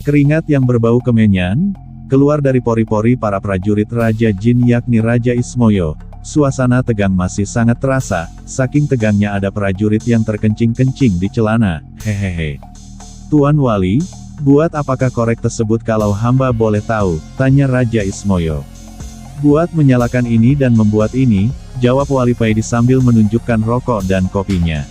Keringat yang berbau kemenyan keluar dari pori-pori para prajurit Raja Jin yakni Raja Ismoyo. Suasana tegang masih sangat terasa, saking tegangnya ada prajurit yang terkencing-kencing di celana. Hehehe. Tuan Wali, buat apakah korek tersebut kalau hamba boleh tahu? Tanya Raja Ismoyo. Buat menyalakan ini dan membuat ini, jawab Wali Paidi sambil menunjukkan rokok dan kopinya.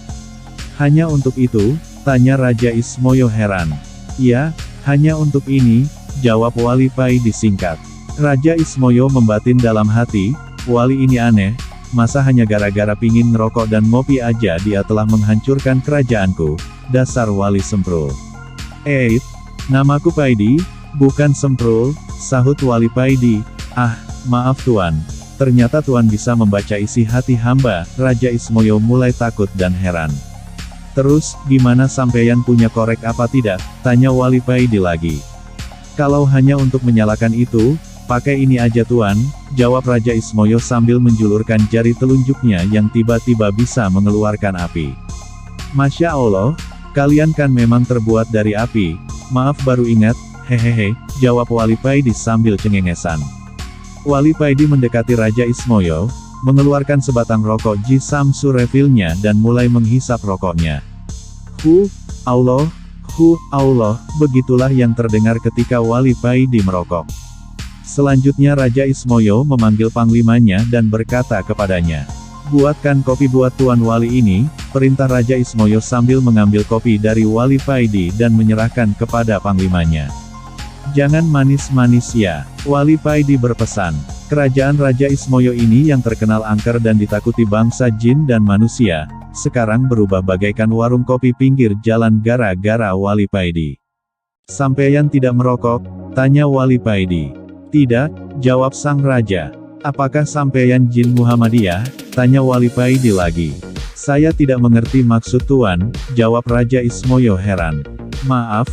Hanya untuk itu? Tanya Raja Ismoyo heran. Iya, hanya untuk ini, jawab Wali Paidi singkat. Raja Ismoyo membatin dalam hati, Wali ini aneh, masa hanya gara-gara pingin ngerokok dan ngopi aja dia telah menghancurkan kerajaanku, dasar Wali Semprul. Namaku Paidi, bukan Semprul, sahut Wali Paidi. Ah, maaf Tuan, ternyata Tuan bisa membaca isi hati hamba. Raja Ismoyo mulai takut dan heran. Terus, gimana sampeyan punya korek apa tidak? Tanya Wali Paidi lagi. Kalau hanya untuk menyalakan itu, pakai ini aja Tuan, jawab Raja Ismoyo sambil menjulurkan jari telunjuknya yang tiba-tiba bisa mengeluarkan api. Masya Allah, kalian kan memang terbuat dari api. Maaf baru ingat, hehehe, jawab Wali Paidi sambil cengengesan. Wali Paidi mendekati Raja Ismoyo, mengeluarkan sebatang rokok Ji Samsu refillnya dan mulai menghisap rokoknya. Allah, begitulah yang terdengar ketika Wali Paidi merokok. Selanjutnya Raja Ismoyo memanggil panglimanya dan berkata kepadanya, buatkan kopi buat Tuan Wali ini, perintah Raja Ismoyo sambil mengambil kopi dari Wali Paidi dan menyerahkan kepada panglimanya. Jangan manis-manis ya, Wali Paidi berpesan. Kerajaan Raja Ismoyo ini yang terkenal angker dan ditakuti bangsa jin dan manusia, sekarang berubah bagaikan warung kopi pinggir jalan gara-gara Wali Paidi. Sampeyan tidak merokok? Tanya Wali Paidi. Tidak, jawab sang raja. Apakah sampeyan jin Muhammadiyah? Tanya Wali Paidi lagi. Saya tidak mengerti maksud Tuan, jawab Raja Ismoyo heran. Maaf,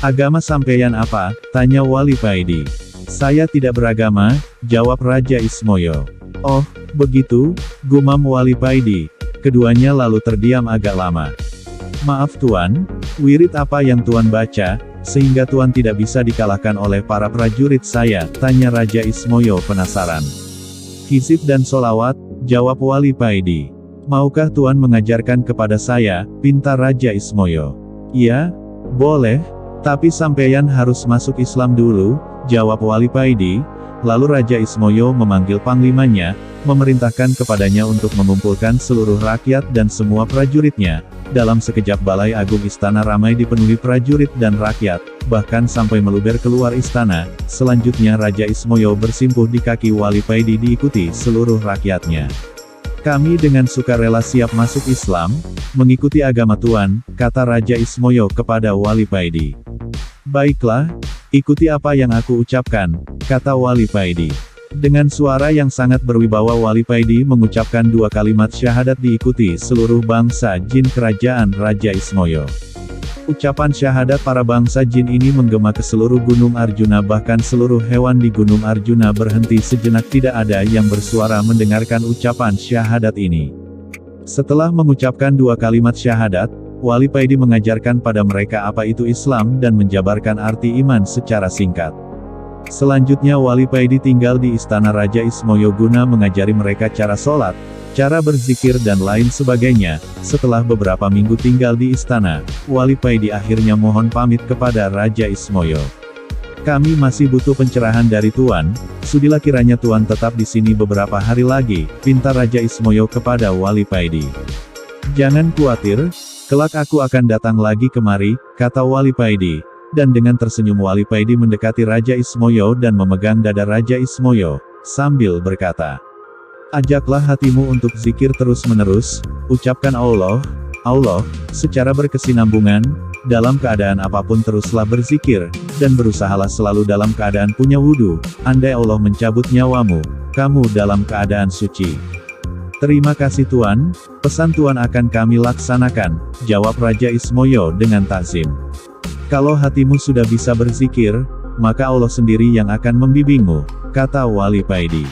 agama sampeyan apa? Tanya Wali Paidi. Saya tidak beragama, jawab Raja Ismoyo. Oh, begitu, gumam Wali Paidi. Keduanya lalu terdiam agak lama. Maaf Tuan, wirid apa yang Tuan baca, sehingga Tuan tidak bisa dikalahkan oleh para prajurit saya? Tanya Raja Ismoyo penasaran. Hizib dan solawat, jawab Wali Paidi. Maukah Tuan mengajarkan kepada saya? Pinta Raja Ismoyo. Iya, boleh, tapi sampeyan harus masuk Islam dulu, jawab Wali Paidi. Lalu Raja Ismoyo memanggil panglimanya, memerintahkan kepadanya untuk mengumpulkan seluruh rakyat dan semua prajuritnya. Dalam sekejap Balai Agung Istana ramai dipenuhi prajurit dan rakyat, bahkan sampai meluber keluar istana. Selanjutnya Raja Ismoyo bersimpuh di kaki Wali Paidi diikuti seluruh rakyatnya. Kami dengan sukarela siap masuk Islam, mengikuti agama Tuan, kata Raja Ismoyo kepada Wali Paidi. Baiklah, ikuti apa yang aku ucapkan, kata Wali Paidi. Dengan suara yang sangat berwibawa Wali Paidi mengucapkan dua kalimat syahadat diikuti seluruh bangsa jin kerajaan Raja Ismoyo. Ucapan syahadat para bangsa jin ini menggema ke seluruh Gunung Arjuna, bahkan seluruh hewan di Gunung Arjuna berhenti sejenak, tidak ada yang bersuara mendengarkan ucapan syahadat ini. Setelah mengucapkan dua kalimat syahadat, Wali Paidi mengajarkan pada mereka apa itu Islam dan menjabarkan arti iman secara singkat. Selanjutnya Wali Paidi tinggal di istana Raja Ismoyo guna mengajari mereka cara sholat, cara berzikir dan lain sebagainya. Setelah beberapa minggu tinggal di istana, Wali Paidi akhirnya mohon pamit kepada Raja Ismoyo. Kami masih butuh pencerahan dari Tuan, sudilah kiranya Tuan tetap di sini beberapa hari lagi, pinta Raja Ismoyo kepada Wali Paidi. Jangan khawatir, kelak aku akan datang lagi kemari, kata Wali Paidi. Dan dengan tersenyum Wali Paidi mendekati Raja Ismoyo dan memegang dada Raja Ismoyo, sambil berkata, ajaklah hatimu untuk zikir terus-menerus, ucapkan Allah, Allah, secara berkesinambungan, dalam keadaan apapun teruslah berzikir, dan berusahalah selalu dalam keadaan punya wudhu, andai Allah mencabut nyawamu, kamu dalam keadaan suci. Terima kasih Tuan, pesan Tuan akan kami laksanakan, jawab Raja Ismoyo dengan takzim. Kalau hatimu sudah bisa berzikir, maka Allah sendiri yang akan membimbingmu, kata Wali Paidi.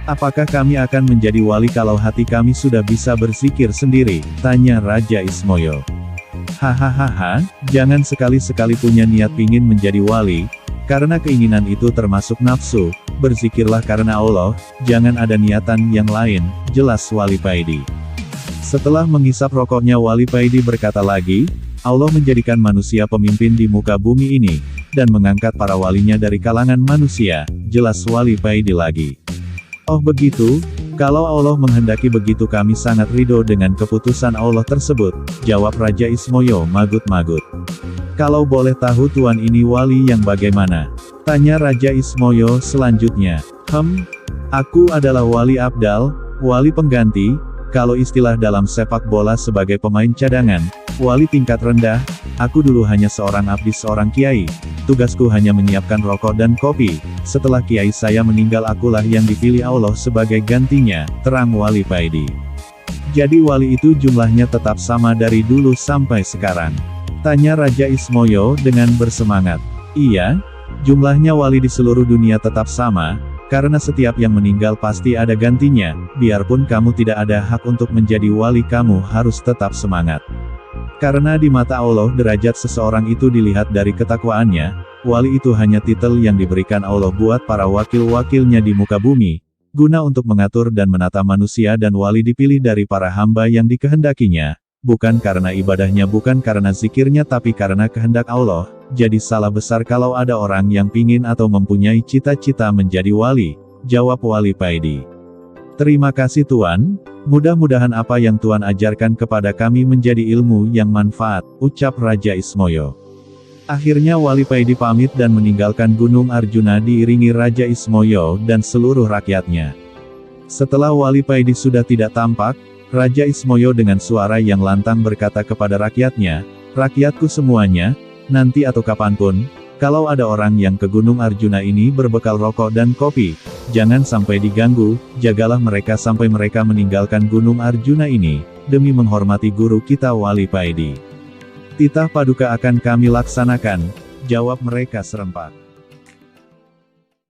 Apakah kami akan menjadi wali kalau hati kami sudah bisa berzikir sendiri? Tanya Raja Ismoyo. Hahaha, jangan sekali-sekali punya niat pingin menjadi wali, karena keinginan itu termasuk nafsu, berzikirlah karena Allah, jangan ada niatan yang lain, jelas Wali Paidi. Setelah menghisap rokoknya Wali Paidi berkata lagi, Allah menjadikan manusia pemimpin di muka bumi ini, dan mengangkat para walinya dari kalangan manusia, jelas Wali Paidi lagi. Oh begitu, kalau Allah menghendaki begitu kami sangat ridho dengan keputusan Allah tersebut, jawab Raja Ismoyo magut-magut. Kalau boleh tahu tuan ini wali yang bagaimana? Tanya Raja Ismoyo selanjutnya. Aku adalah wali abdal, wali pengganti, kalau istilah dalam sepak bola sebagai pemain cadangan, wali tingkat rendah, aku dulu hanya seorang abdi seorang kiai, tugasku hanya menyiapkan rokok dan kopi, setelah kiai saya meninggal akulah yang dipilih Allah sebagai gantinya, terang Wali Paidi. Jadi wali itu jumlahnya tetap sama dari dulu sampai sekarang? Tanya Raja Ismoyo dengan bersemangat. Iya, jumlahnya wali di seluruh dunia tetap sama, karena setiap yang meninggal pasti ada gantinya, biarpun kamu tidak ada hak untuk menjadi wali kamu harus tetap semangat. Karena di mata Allah derajat seseorang itu dilihat dari ketakwaannya, wali itu hanya titel yang diberikan Allah buat para wakil-wakilnya di muka bumi, guna untuk mengatur dan menata manusia dan wali dipilih dari para hamba yang dikehendakinya. Bukan karena ibadahnya bukan karena zikirnya tapi karena kehendak Allah, jadi salah besar kalau ada orang yang pingin atau mempunyai cita-cita menjadi wali, jawab Wali Paidi. Terima kasih Tuan, mudah-mudahan apa yang Tuan ajarkan kepada kami menjadi ilmu yang manfaat, ucap Raja Ismoyo. Akhirnya Wali Paidi pamit dan meninggalkan Gunung Arjuna diiringi Raja Ismoyo dan seluruh rakyatnya. Setelah Wali Paidi sudah tidak tampak, Raja Ismoyo dengan suara yang lantang berkata kepada rakyatnya, rakyatku semuanya, nanti atau kapanpun, kalau ada orang yang ke Gunung Arjuna ini berbekal rokok dan kopi, jangan sampai diganggu, jagalah mereka sampai mereka meninggalkan Gunung Arjuna ini, demi menghormati guru kita Wali Paidi. Titah paduka akan kami laksanakan, jawab mereka serempak.